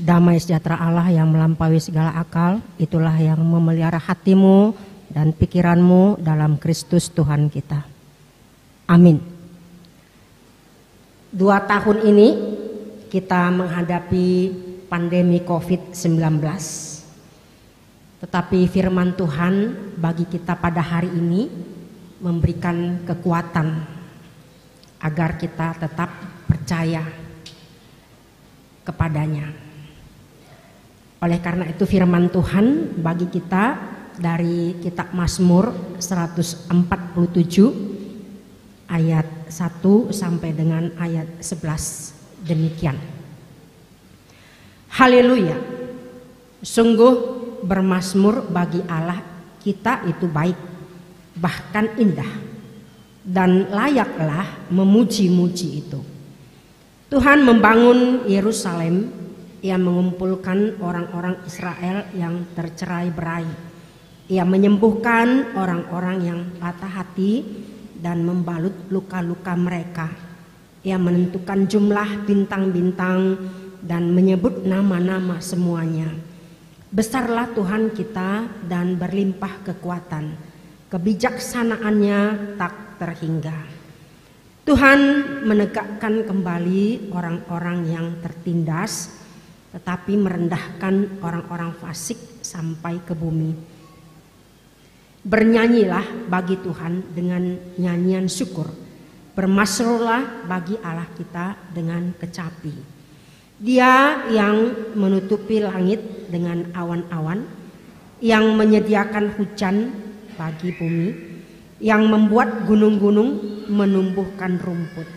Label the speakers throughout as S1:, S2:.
S1: Damai sejahtera Allah yang melampaui segala akal, itulah yang memelihara hatimu dan pikiranmu dalam Kristus Tuhan kita. Amin. 2 tahun ini kita menghadapi pandemi COVID-19. Tetapi firman Tuhan bagi kita pada hari ini memberikan kekuatan agar kita tetap percaya kepadanya. Oleh karena itu firman Tuhan bagi kita dari kitab Mazmur 147 ayat 1 sampai dengan ayat 11 demikian. Haleluya. Sungguh bermazmur bagi Allah kita itu baik, bahkan indah, dan layaklah memuji-muji itu. Tuhan membangun Yerusalem. Ia mengumpulkan orang-orang Israel yang tercerai-berai. Ia menyembuhkan orang-orang yang patah hati dan membalut luka-luka mereka. Ia menentukan jumlah bintang-bintang dan menyebut nama-nama semuanya. Besarlah Tuhan kita dan berlimpah kekuatan. Kebijaksanaannya tak terhingga. Tuhan menegakkan kembali orang-orang yang tertindas, tetapi merendahkan orang-orang fasik sampai ke bumi. Bernyanyilah bagi Tuhan dengan nyanyian syukur. Bermasmurlah bagi Allah kita dengan kecapi. Dia yang menutupi langit dengan awan-awan, yang menyediakan hujan bagi bumi, yang membuat gunung-gunung menumbuhkan rumput.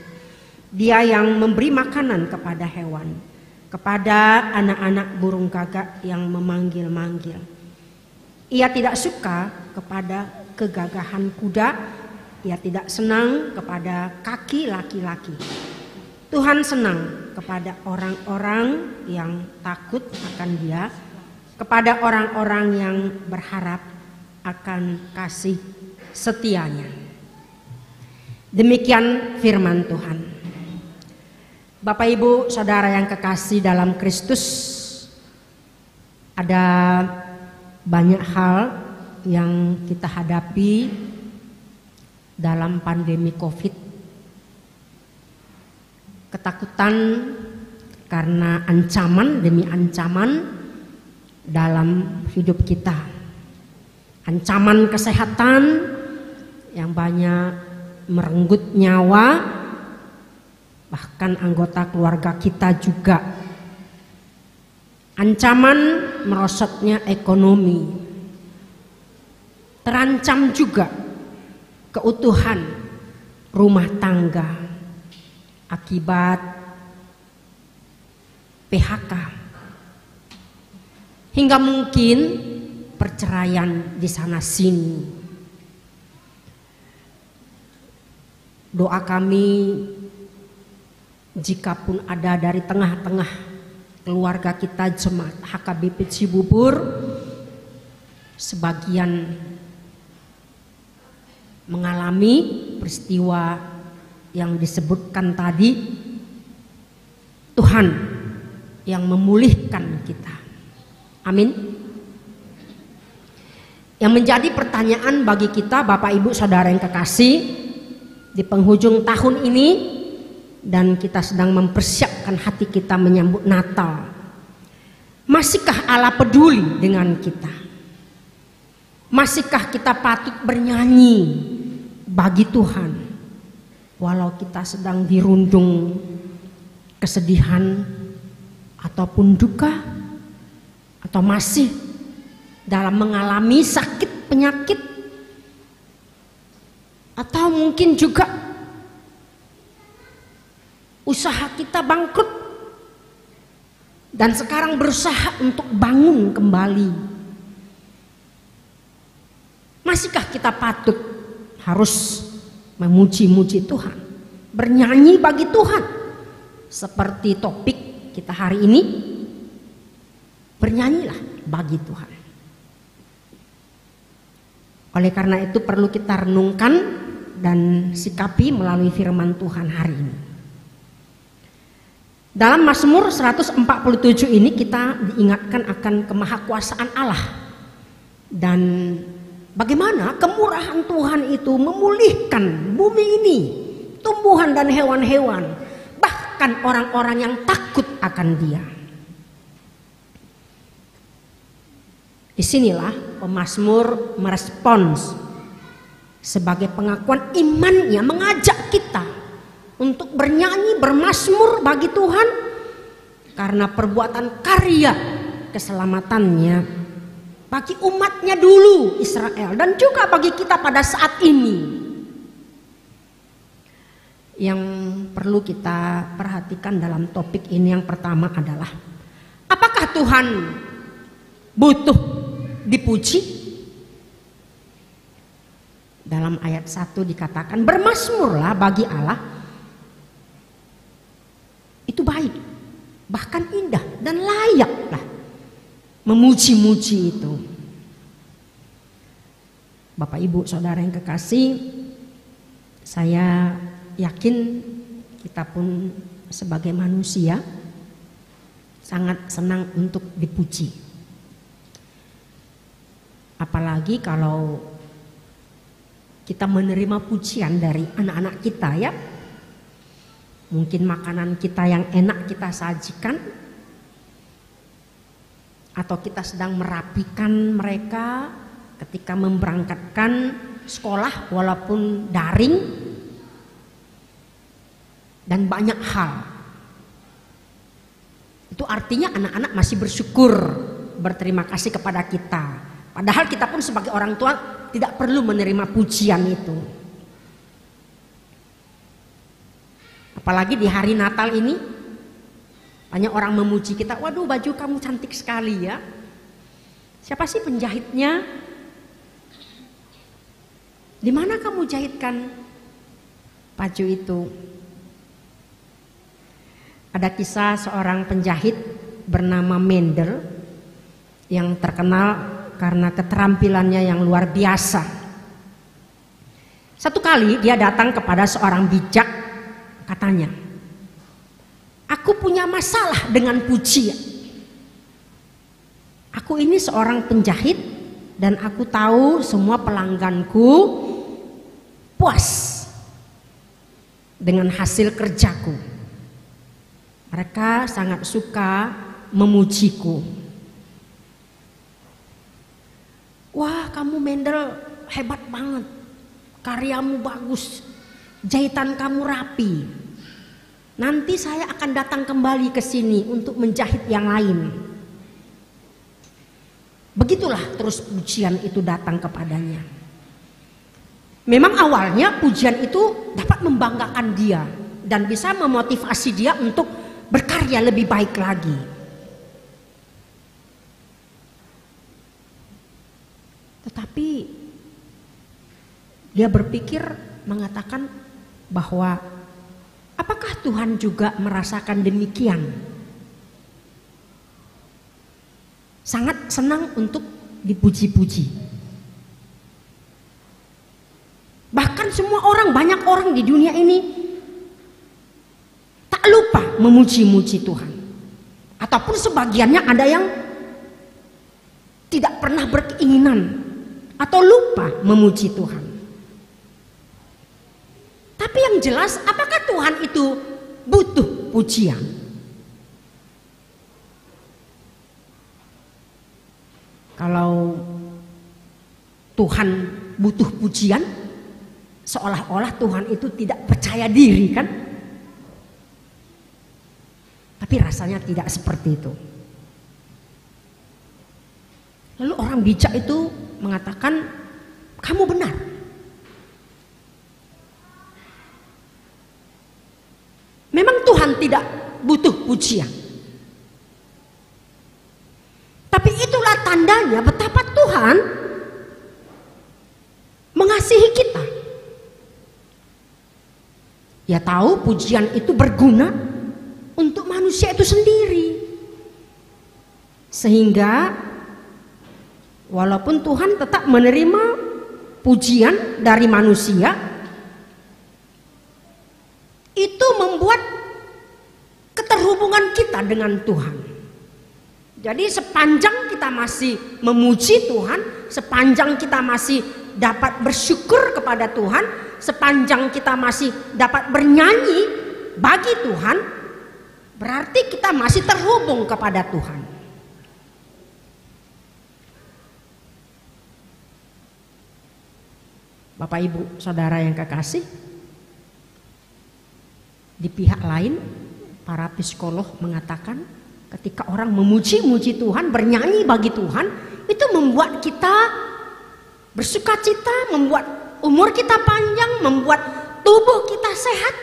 S1: Dia yang memberi makanan kepada hewan, kepada anak-anak burung gagak yang memanggil-manggil. Ia tidak suka kepada kegagahan kuda, ia tidak senang kepada kaki laki-laki. Tuhan senang kepada orang-orang yang takut akan Dia, kepada orang-orang yang berharap akan kasih setianya. Demikian firman Tuhan. Bapak Ibu Saudara yang kekasih dalam Kristus, ada banyak hal yang kita hadapi dalam pandemi COVID. Ketakutan karena ancaman demi ancaman dalam hidup kita. Ancaman kesehatan yang banyak merenggut nyawa, bahkan anggota keluarga kita juga. Ancaman merosotnya ekonomi. Terancam juga keutuhan rumah tangga akibat PHK. Hingga mungkin perceraian di sana sini. Doa kami, jikapun ada dari tengah-tengah keluarga kita jemaat HKBP Cibubur, sebagian mengalami peristiwa yang disebutkan tadi, Tuhan yang memulihkan kita. Amin. Yang menjadi pertanyaan bagi kita Bapak Ibu Saudara yang kekasih, di penghujung tahun ini dan kita sedang mempersiapkan hati kita menyambut Natal, masihkah Allah peduli dengan kita? Masihkah kita patut bernyanyi bagi Tuhan walau kita sedang dirundung kesedihan ataupun duka, atau masih dalam mengalami sakit penyakit, atau mungkin juga usaha kita bangkrut dan sekarang berusaha untuk bangun kembali. Masihkah kita patut harus memuji-muji Tuhan, bernyanyi bagi Tuhan, seperti topik kita hari ini? Bernyanyilah bagi Tuhan. Oleh karena itu perlu kita renungkan dan sikapi melalui firman Tuhan hari ini. Dalam Mazmur 147 ini kita diingatkan akan kemahakuasaan Allah dan bagaimana kemurahan Tuhan itu memulihkan bumi ini, tumbuhan dan hewan-hewan, bahkan orang-orang yang takut akan Dia. Disinilah pemazmur merespons sebagai pengakuan imannya, mengajak kita untuk bernyanyi, bermazmur bagi Tuhan karena perbuatan karya keselamatannya bagi umatnya dulu Israel dan juga bagi kita pada saat ini. Yang perlu kita perhatikan dalam topik ini yang pertama adalah, apakah Tuhan butuh dipuji? Dalam ayat 1 dikatakan, bermazmurlah bagi Allah, itu baik, bahkan indah dan layaklah memuji-muji itu. Bapak Ibu Saudara yang kekasih, saya yakin kita pun sebagai manusia sangat senang untuk dipuji. Apalagi kalau kita menerima pujian dari anak-anak kita ya. Mungkin makanan kita yang enak kita sajikan, atau kita sedang merapikan mereka ketika memberangkatkan sekolah walaupun daring, dan banyak hal. Itu artinya anak-anak masih bersyukur, berterima kasih kepada kita. Padahal kita pun sebagai orang tua tidak perlu menerima pujian itu. Apalagi di hari Natal ini banyak orang memuji kita. Waduh, baju kamu cantik sekali ya. Siapa sih penjahitnya? Di mana kamu jahitkan baju itu? Ada kisah seorang penjahit bernama Mendel yang terkenal karena keterampilannya yang luar biasa. Satu kali dia datang kepada seorang bijak. Katanya, aku punya masalah dengan pujian. Aku ini seorang penjahit dan aku tahu semua pelangganku puas dengan hasil kerjaku. Mereka sangat suka memujiku. Wah, kamu Mendel hebat banget, karyamu bagus, jahitan kamu rapi. Nanti saya akan datang kembali ke sini untuk menjahit yang lain. Begitulah terus pujian itu datang kepadanya. Memang awalnya pujian itu dapat membanggakan dia dan bisa memotivasi dia untuk berkarya lebih baik lagi. Tetapi dia berpikir, mengatakan bahwa apakah Tuhan juga merasakan demikian? Sangat senang untuk dipuji-puji. Bahkan semua orang, banyak orang di dunia ini tak lupa memuji-muji Tuhan. Ataupun sebagiannya ada yang tidak pernah berkeinginan atau lupa memuji Tuhan. Tapi yang jelas, apakah Tuhan itu butuh pujian? Kalau Tuhan butuh pujian, seolah-olah Tuhan itu tidak percaya diri, kan? Tapi rasanya tidak seperti itu. Lalu orang bijak itu mengatakan, kamu benar. Memang Tuhan tidak butuh pujian. Tapi itulah tandanya betapa Tuhan mengasihi kita. Ya tahu pujian itu berguna untuk manusia itu sendiri. Sehingga walaupun Tuhan tetap menerima pujian dari manusia, itu membuat keterhubungan dengan Tuhan. Jadi sepanjang kita masih memuji Tuhan, sepanjang kita masih dapat bersyukur kepada Tuhan, sepanjang kita masih dapat bernyanyi bagi Tuhan, berarti kita masih terhubung kepada Tuhan. Bapak Ibu Saudara yang kekasih, di pihak lain para psikolog mengatakan ketika orang memuji-muji Tuhan, bernyanyi bagi Tuhan, itu membuat kita bersuka cita, membuat umur kita panjang, membuat tubuh kita sehat,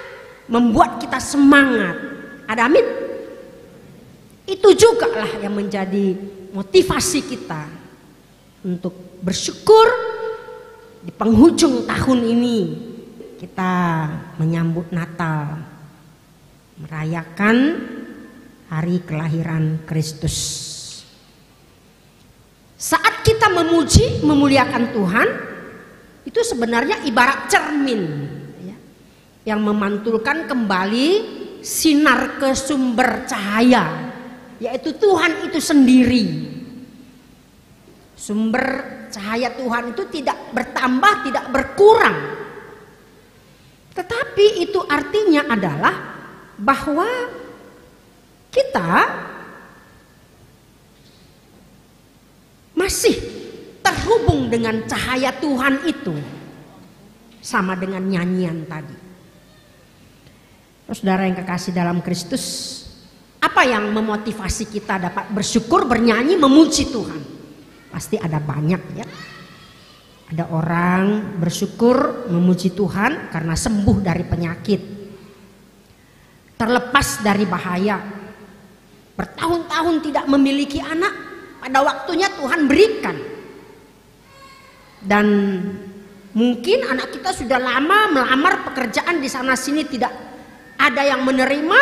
S1: membuat kita semangat. Ada amin? Itu juga lah yang menjadi motivasi kita untuk bersyukur. Di penghujung tahun ini kita menyambut Natal, merayakan hari kelahiran Kristus. Saat kita memuji, memuliakan Tuhan, itu sebenarnya ibarat cermin ya, yang memantulkan kembali sinar ke sumber cahaya, yaitu Tuhan itu sendiri. Sumber cahaya Tuhan itu tidak bertambah, tidak berkurang. Tetapi itu artinya adalah bahwa kita masih terhubung dengan cahaya Tuhan itu. Sama dengan nyanyian tadi. Saudara yang kekasih dalam Kristus, apa yang memotivasi kita dapat bersyukur, bernyanyi, memuji Tuhan? Pasti ada banyak ya. Ada orang bersyukur memuji Tuhan karena sembuh dari penyakit, terlepas dari bahaya, bertahun-tahun tidak memiliki anak, pada waktunya Tuhan berikan. Dan mungkin anak kita sudah lama melamar pekerjaan di sana sini, tidak ada yang menerima,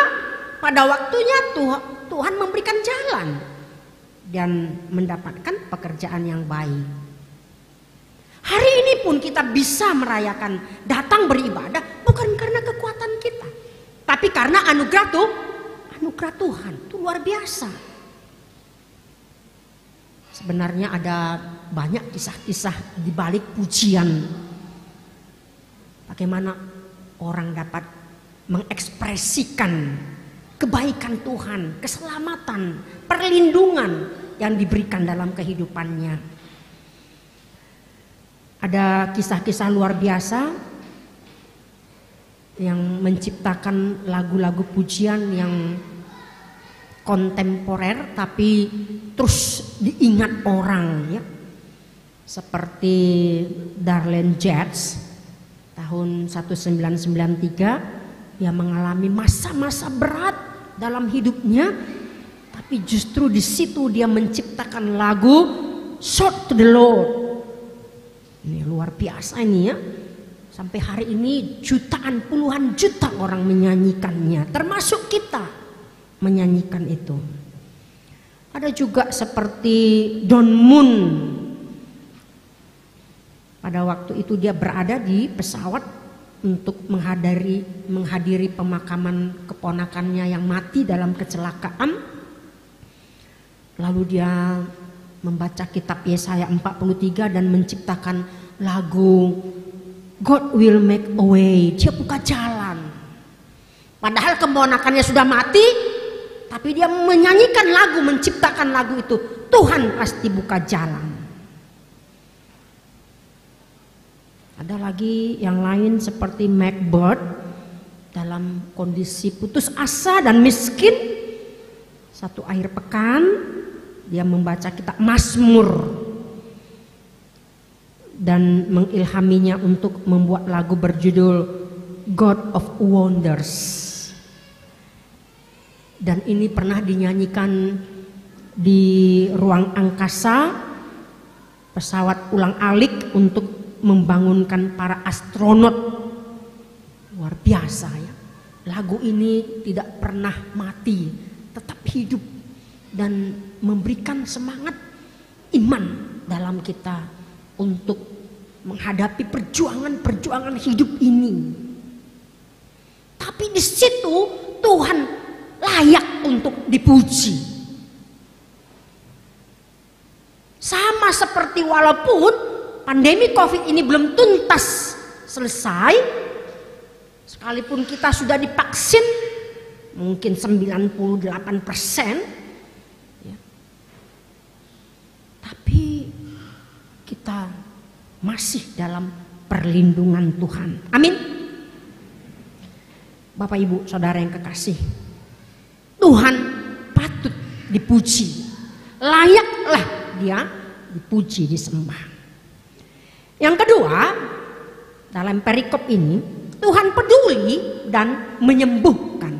S1: pada waktunya Tuhan memberikan jalan dan mendapatkan pekerjaan yang baik. Hari ini pun kita bisa merayakan, datang beribadah bukan karena kekuatan kita, tapi karena anugerah Tuhan. Itu luar biasa. Sebenarnya ada banyak kisah-kisah di balik pujian. Bagaimana orang dapat mengekspresikan kebaikan Tuhan, keselamatan, perlindungan yang diberikan dalam kehidupannya. Ada kisah-kisah luar biasa yang menciptakan lagu-lagu pujian yang kontemporer tapi terus diingat orang ya. Seperti Darlene Jets tahun 1993, dia mengalami masa-masa berat dalam hidupnya, tapi justru di situ dia menciptakan lagu Shout to the Lord. Ini luar biasa ini ya. Sampai hari ini jutaan, puluhan juta orang menyanyikannya, termasuk kita menyanyikan itu. Ada juga seperti Don Moon. Pada waktu itu dia berada di pesawat untuk menghadiri pemakaman keponakannya yang mati dalam kecelakaan. Lalu dia membaca kitab Yesaya 43 dan menciptakan lagu God will make a way. Dia buka jalan. Padahal keponakannya sudah mati, tapi dia menyanyikan lagu, menciptakan lagu itu. Tuhan pasti buka jalan. Ada lagi yang lain seperti Macbeth, dalam kondisi putus asa dan miskin. Satu akhir pekan dia membaca kitab Mazmur dan mengilhaminya untuk membuat lagu berjudul God of Wonders. Dan ini pernah dinyanyikan di ruang angkasa, pesawat ulang-alik untuk membangunkan para astronot. Luar biasa ya. Lagu ini tidak pernah mati, tetap hidup dan memberikan semangat iman dalam kita untuk menghadapi perjuangan-perjuangan hidup ini. Tapi di situ Tuhan layak untuk dipuji. Sama seperti walaupun pandemi COVID ini belum tuntas selesai, sekalipun kita sudah divaksin mungkin 98%, ya, tapi kita masih dalam perlindungan Tuhan. Amin. Bapak Ibu Saudara yang kekasih, Tuhan patut dipuji, layaklah Dia dipuji, disembah. Yang kedua, dalam perikop ini Tuhan peduli dan menyembuhkan.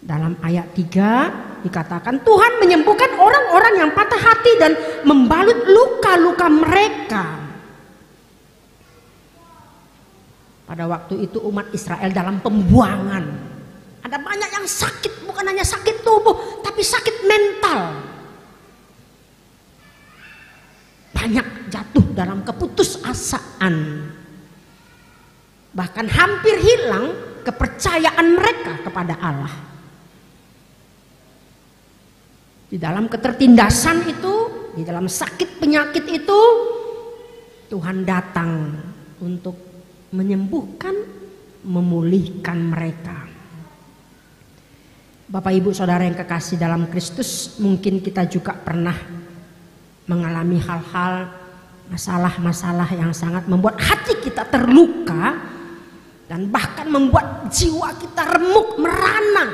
S1: Dalam ayat 3 dikatakan Tuhan menyembuhkan orang-orang yang patah hati dan membalut luka-luka mereka. Pada waktu itu umat Israel dalam pembuangan. Ada banyak yang sakit, bukan hanya sakit tubuh, tapi sakit mental. Banyak jatuh dalam keputusasaan. Bahkan hampir hilang kepercayaan mereka kepada Allah. Di dalam ketertindasan itu, di dalam sakit penyakit itu, Tuhan datang untuk menyembuhkan, memulihkan mereka. Bapak Ibu Saudara yang kekasih dalam Kristus, mungkin kita juga pernah mengalami hal-hal, masalah-masalah yang sangat membuat hati kita terluka dan bahkan membuat jiwa kita remuk, merana.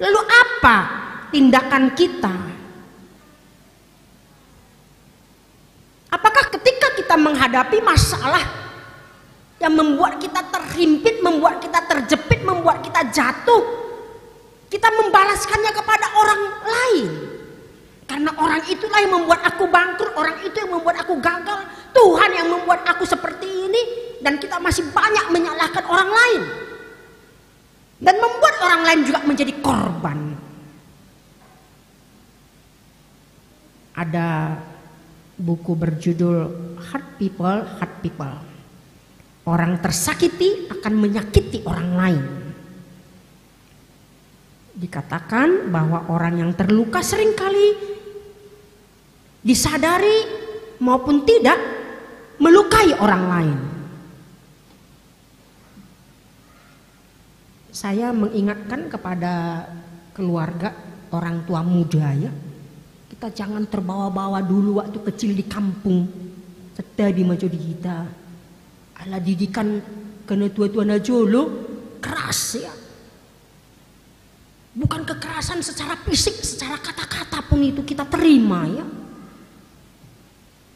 S1: Lalu apa tindakan kita? Apakah ketika kita menghadapi masalah yang membuat kita terhimpit, membuat kita terjepit, membuat kita jatuh, kita membalaskannya kepada orang lain? Karena orang itulah yang membuat aku bangkrut, orang itu yang membuat aku gagal, Tuhan yang membuat aku seperti ini, dan kita masih banyak menyalahkan orang lain dan membuat orang lain juga menjadi korban. Ada buku berjudul Hurt People, Hurt People. Orang tersakiti akan menyakiti orang lain. Dikatakan bahwa orang yang terluka seringkali disadari maupun tidak melukai orang lain. Saya mengingatkan kepada keluarga orang tua muda, ya, kita jangan terbawa-bawa dulu waktu kecil di kampung. Sedih di maju di kita. Ala didikan kena tua-tua najolo keras, ya. Bukan kekerasan secara fisik, secara kata-kata pun itu kita terima, ya.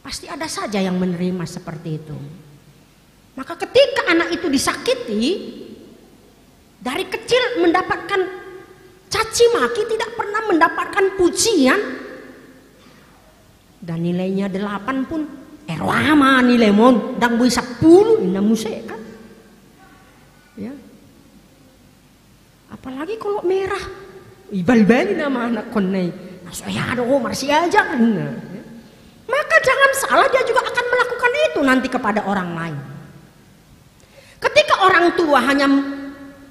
S1: Pasti ada saja yang menerima seperti itu. Maka ketika anak itu disakiti, dari kecil mendapatkan caci maki, tidak pernah mendapatkan pujian, dan nilainya 8 pun erwama nilai mon dang bui 10 ina musik kan, ya. Apalagi kalau merah ibal-bali nama anak konai saya ada masih aja kan, ya. Maka jangan salah, dia juga akan melakukan itu nanti kepada orang lain. Ketika orang tua hanya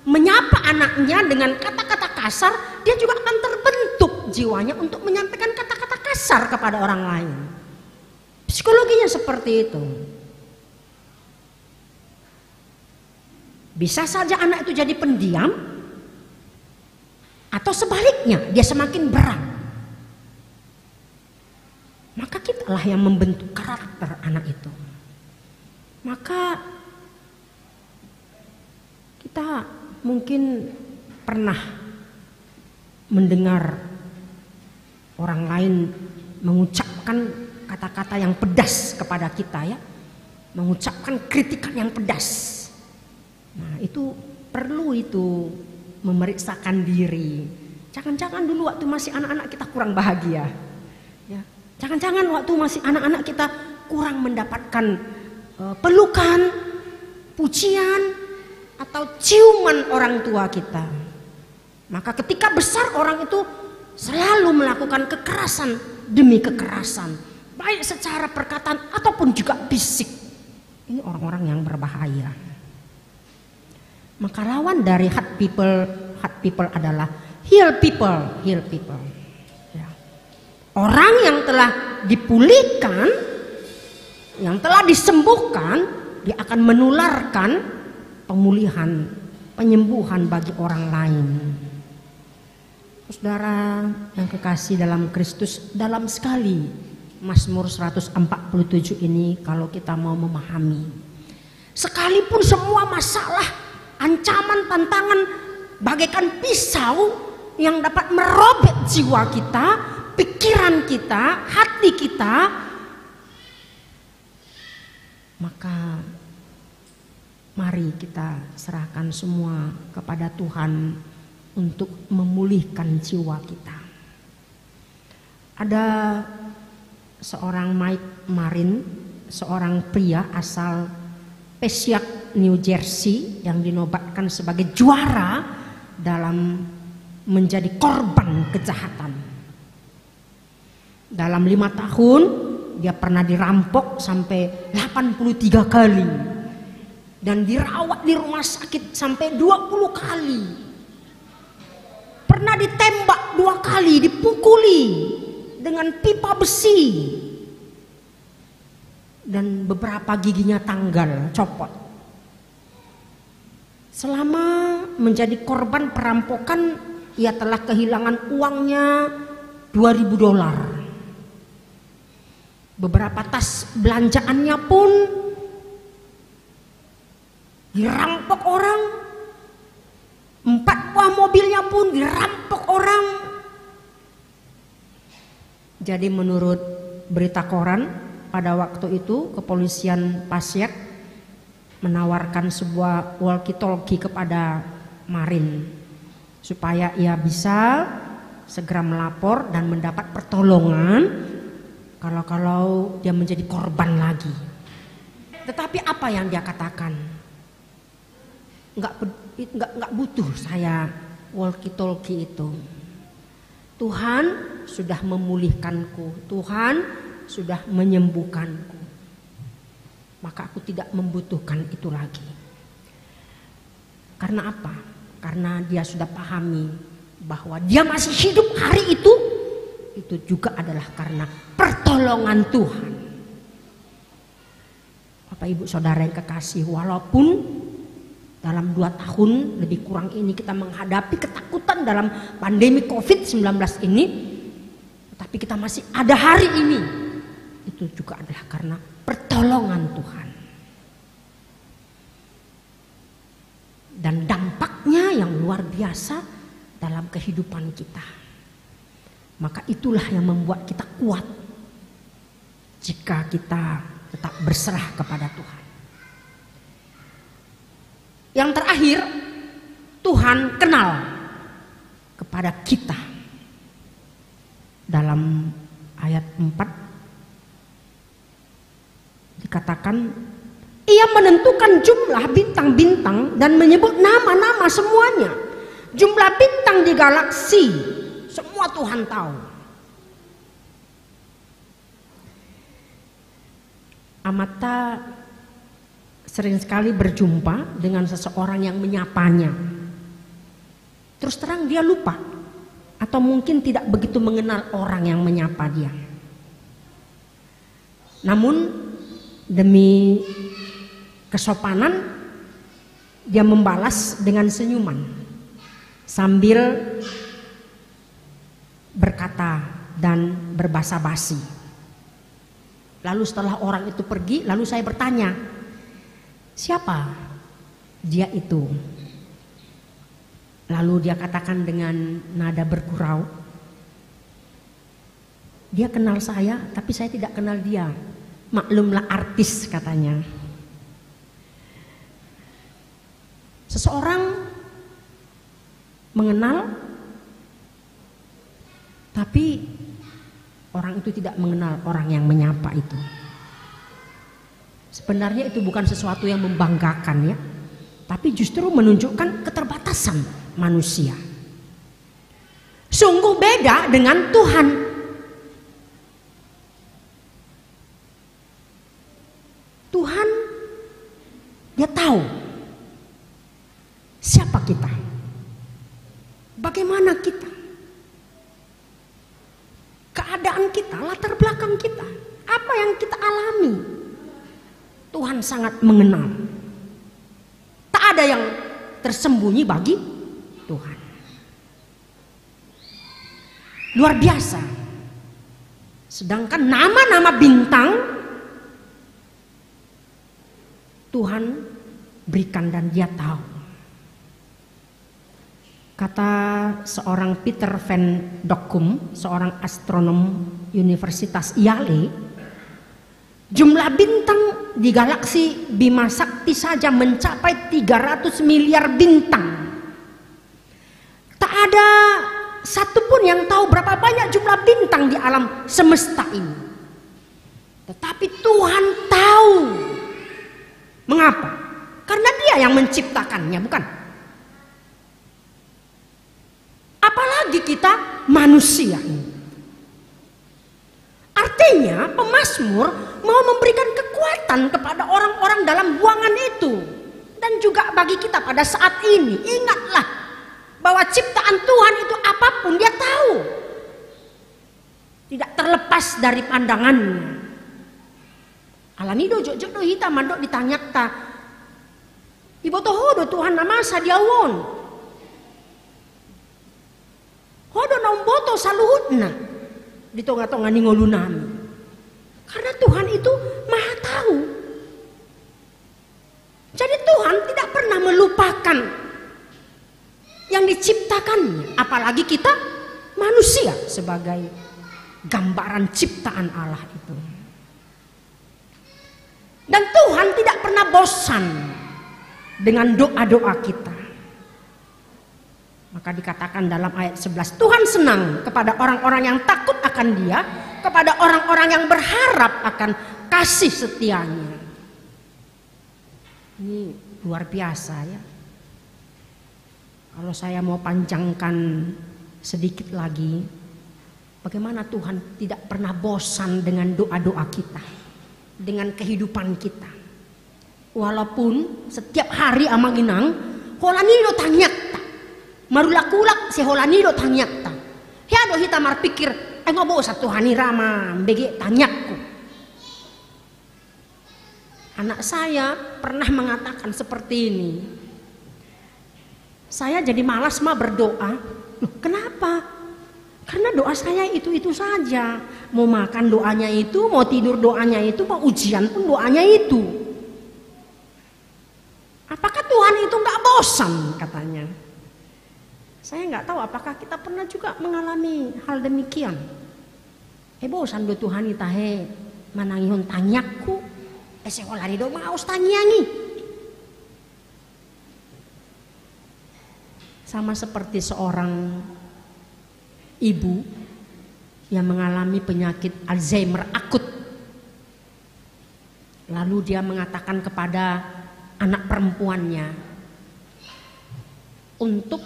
S1: menyapa anaknya dengan kata-kata kasar, dia juga akan terbentuk jiwanya untuk menyampaikan kata-kata kasar kepada orang lain. Psikologinya seperti itu. Bisa saja anak itu jadi pendiam, atau sebaliknya dia semakin berang. Maka kitalah yang membentuk karakter anak itu. Maka kita mungkin pernah mendengar orang lain mengucapkan kata-kata yang pedas kepada kita, ya, mengucapkan kritikan yang pedas. Nah, itu perlu itu memeriksakan diri. Jangan-jangan dulu waktu masih anak-anak kita kurang bahagia, ya. Jangan-jangan waktu masih anak-anak kita kurang mendapatkan pelukan, pujian, atau ciuman orang tua kita. Maka ketika besar orang itu selalu melakukan kekerasan demi kekerasan, baik secara perkataan ataupun juga fisik. Ini orang-orang yang berbahaya. Maka lawan dari hurt people adalah heal people. Ya. Orang yang telah dipulihkan, yang telah disembuhkan, dia akan menularkan pemulihan, penyembuhan bagi orang lain. Saudara yang kekasih dalam Kristus, dalam sekali Mazmur 147 ini kalau kita mau memahami. Sekalipun semua masalah, ancaman, tantangan bagaikan pisau yang dapat merobek jiwa kita, pikiran kita, hati kita, maka mari kita serahkan semua kepada Tuhan untuk memulihkan jiwa kita. Ada seorang Mike Marin, seorang pria asal Passaic, New Jersey, yang dinobatkan sebagai juara dalam menjadi korban kejahatan. Dalam 5 tahun dia pernah dirampok sampai 83 kali dan dirawat di rumah sakit sampai 20 kali. Pernah ditembak 2 kali, dipukuli dengan pipa besi, dan beberapa giginya tanggal, copot. Selama menjadi korban perampokan, ia telah kehilangan uangnya $2.000. Beberapa tas belanjaannya pun dirampok orang. 4 buah mobilnya pun dirampok orang. Jadi menurut berita koran, pada waktu itu kepolisian Passaic menawarkan sebuah walkie-talkie kepada Marin supaya ia bisa segera melapor dan mendapat pertolongan kalau dia menjadi korban lagi. Tetapi apa yang dia katakan? Enggak butuh saya walkie-talkie itu. Tuhan sudah memulihkanku, Tuhan sudah menyembuhkanku. Maka aku tidak membutuhkan itu lagi. Karena apa? Karena dia sudah pahami bahwa dia masih hidup hari itu juga adalah karena pertolongan Tuhan. Bapak Ibu Saudara yang kekasih, walaupun dalam 2 tahun lebih kurang ini kita menghadapi ketakutan dalam pandemi COVID-19 ini, tapi kita masih ada hari ini, itu juga adalah karena pertolongan Tuhan. Dan dampaknya yang luar biasa dalam kehidupan kita. Maka itulah yang membuat kita kuat jika kita tetap berserah kepada Tuhan. Yang terakhir, Tuhan kenal kepada kita. Dalam ayat 4 dikatakan, ia menentukan jumlah bintang-bintang dan menyebut nama-nama semuanya. Jumlah bintang di galaksi semua Tuhan tahu. Amata sering sekali berjumpa dengan seseorang yang menyapanya. Terus terang dia lupa atau mungkin tidak begitu mengenal orang yang menyapa dia. Namun demi kesopanan dia membalas dengan senyuman sambil berkata dan berbasa basi. Lalu setelah orang itu pergi, lalu saya bertanya, siapa dia itu? Lalu dia katakan dengan nada bergurau, dia kenal saya tapi saya tidak kenal dia. Maklumlah artis, katanya. Seseorang mengenal tapi orang itu tidak mengenal orang yang menyapa itu. Sebenarnya itu bukan sesuatu yang membanggakan ya, tapi justru menunjukkan keterbatasan manusia. Sungguh beda dengan Tuhan. Tuhan dia tahu bagaimana kita, keadaan kita, latar belakang kita, apa yang kita alami. Tuhan sangat mengenal. Tak ada yang tersembunyi bagi Tuhan. Luar biasa. Sedangkan nama-nama bintang Tuhan berikan dan dia tahu. Kata seorang Peter van Dokkum, seorang astronom Universitas Yale, jumlah bintang di galaksi Bima Sakti saja mencapai 300 miliar bintang. Tak ada satupun yang tahu berapa banyak jumlah bintang di alam semesta ini. Tetapi Tuhan tahu. Mengapa? Karena dia yang menciptakannya, bukan? Apalagi kita manusia ini. Artinya pemazmur mau memberikan kekuatan kepada orang-orang dalam buangan itu. Dan juga bagi kita pada saat ini. Ingatlah bahwa ciptaan Tuhan itu apapun dia tahu. Tidak terlepas dari pandangannya. Alanido jojo hitam mandok ditanyakta. Iboto hodo Tuhan nama sadiawon. Hodo nomboto saluhutna. Di tonga-tonga ningolunami. Karena Tuhan itu maha tahu. Jadi Tuhan tidak pernah melupakan yang diciptakannya. Apalagi kita manusia sebagai gambaran ciptaan Allah itu. Dan Tuhan tidak pernah bosan dengan doa-doa kita. Maka dikatakan dalam ayat 11, Tuhan senang kepada orang-orang yang takut akan Dia, kepada orang-orang yang berharap akan kasih setianya. Ini luar biasa ya. Kalau saya mau panjangkan sedikit lagi, bagaimana Tuhan tidak pernah bosan dengan doa-doa kita, dengan kehidupan kita. Walaupun setiap hari amanginang, holanido tanyakta. Marulakulak si holanido tanyakta. Hiado hita marpikir, ngobo sa Tuhani rama bege tanyakku. Anak saya pernah mengatakan seperti ini. Saya jadi malas mah berdoa. Loh, kenapa? Karena doa saya itu-itu saja. Mau makan doanya itu, mau tidur doanya itu, mau ujian pun doanya itu. Apakah Tuhan itu nggak bosan katanya? Saya nggak tahu apakah kita pernah juga mengalami hal demikian. Bosan do Tuhan itahe manangihun tanyakku. Sekolari do mau tanyangi. Sama seperti seorang ibu yang mengalami penyakit Alzheimer akut. Lalu dia mengatakan kepada anak perempuannya untuk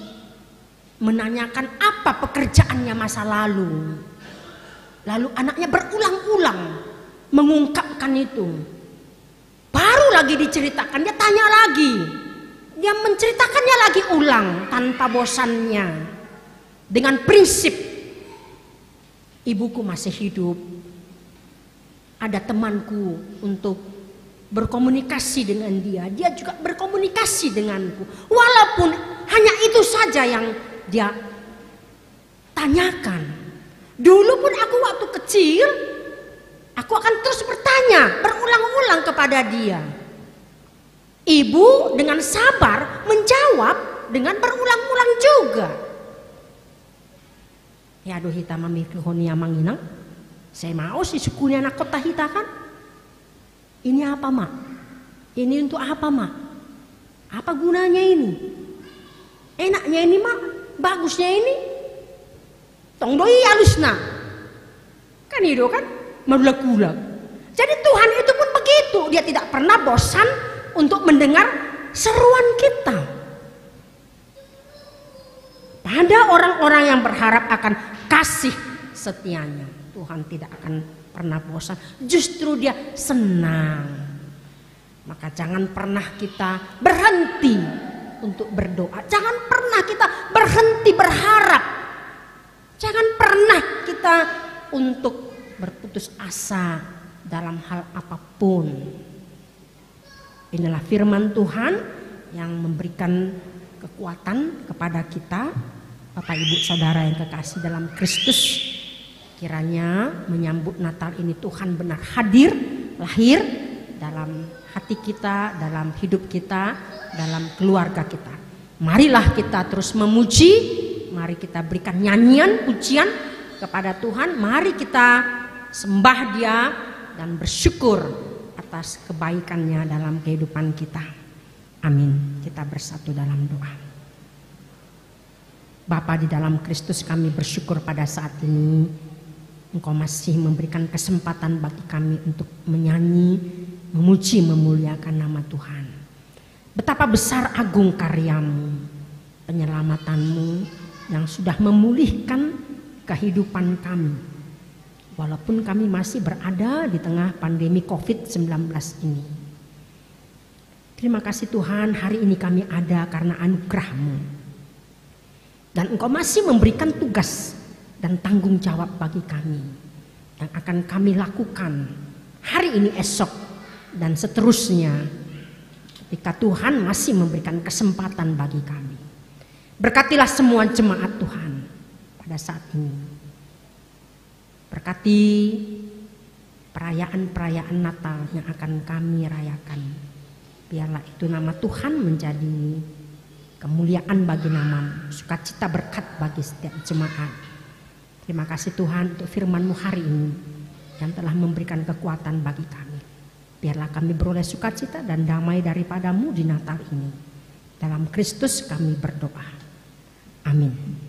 S1: menanyakan apa pekerjaannya masa lalu. Lalu anaknya berulang-ulang mengungkapkan itu. Baru lagi diceritakan, dia tanya lagi. Dia menceritakannya lagi ulang tanpa bosannya. Dengan prinsip, ibuku masih hidup. Ada temanku untuk berkomunikasi dengan dia. Dia juga berkomunikasi denganku. Walaupun hanya itu saja yang dia tanyakan. Dulu pun aku waktu kecil, aku akan terus bertanya, berulang-ulang kepada dia. Ibu dengan sabar menjawab dengan berulang-ulang juga. Ya aduh hita mamikir honia manginang. Saya mau si sukunya anak kota hita kan. Ini apa mak? Ini untuk apa mak? Apa gunanya ini? Enaknya ini mak? Bagusnya ini? Tong doi halusna. Kan itu kan? Marulak-ulak. Jadi Tuhan itu pun begitu. Dia tidak pernah bosan untuk mendengar seruan kita. Pada orang-orang yang berharap akan kasih setianya, Tuhan tidak akan pernah bosan. Justru dia senang. Maka jangan pernah kita berhenti untuk berdoa. Jangan pernah kita berhenti berharap. Jangan pernah kita untuk berputus asa dalam hal apapun. Inilah firman Tuhan yang memberikan kekuatan kepada kita, Bapak Ibu Saudara yang kekasih dalam Kristus. Kiranya menyambut Natal ini Tuhan benar hadir, lahir dalam hati kita, dalam hidup kita, dalam keluarga kita. Marilah kita terus memuji, mari kita berikan nyanyian, pujian kepada Tuhan. Mari kita sembah Dia dan bersyukur atas kebaikannya dalam kehidupan kita. Amin. Kita bersatu dalam doa. Bapa di dalam Kristus, kami bersyukur pada saat ini Engkau masih memberikan kesempatan bagi kami untuk menyanyi, memuji, memuliakan nama Tuhan. Betapa besar agung karya-Mu, penyelamatan-Mu yang sudah memulihkan kehidupan kami. Walaupun kami masih berada di tengah pandemi COVID-19 ini. Terima kasih Tuhan, hari ini kami ada karena anugerah-Mu. Dan Engkau masih memberikan tugas dan tanggung jawab bagi kami yang akan kami lakukan hari ini, esok, dan seterusnya ketika Tuhan masih memberikan kesempatan bagi kami. Berkatilah semua jemaat Tuhan pada saat ini. Berkati perayaan-perayaan Natal yang akan kami rayakan. Biarlah itu nama Tuhan menjadi kemuliaan bagi nama-Mu, sukacita berkat bagi setiap jemaat. Terima kasih Tuhan untuk firman-Mu hari ini yang telah memberikan kekuatan bagi kami. Biarlah kami beroleh sukacita dan damai daripada-Mu di Natal ini. Dalam Kristus kami berdoa. Amin.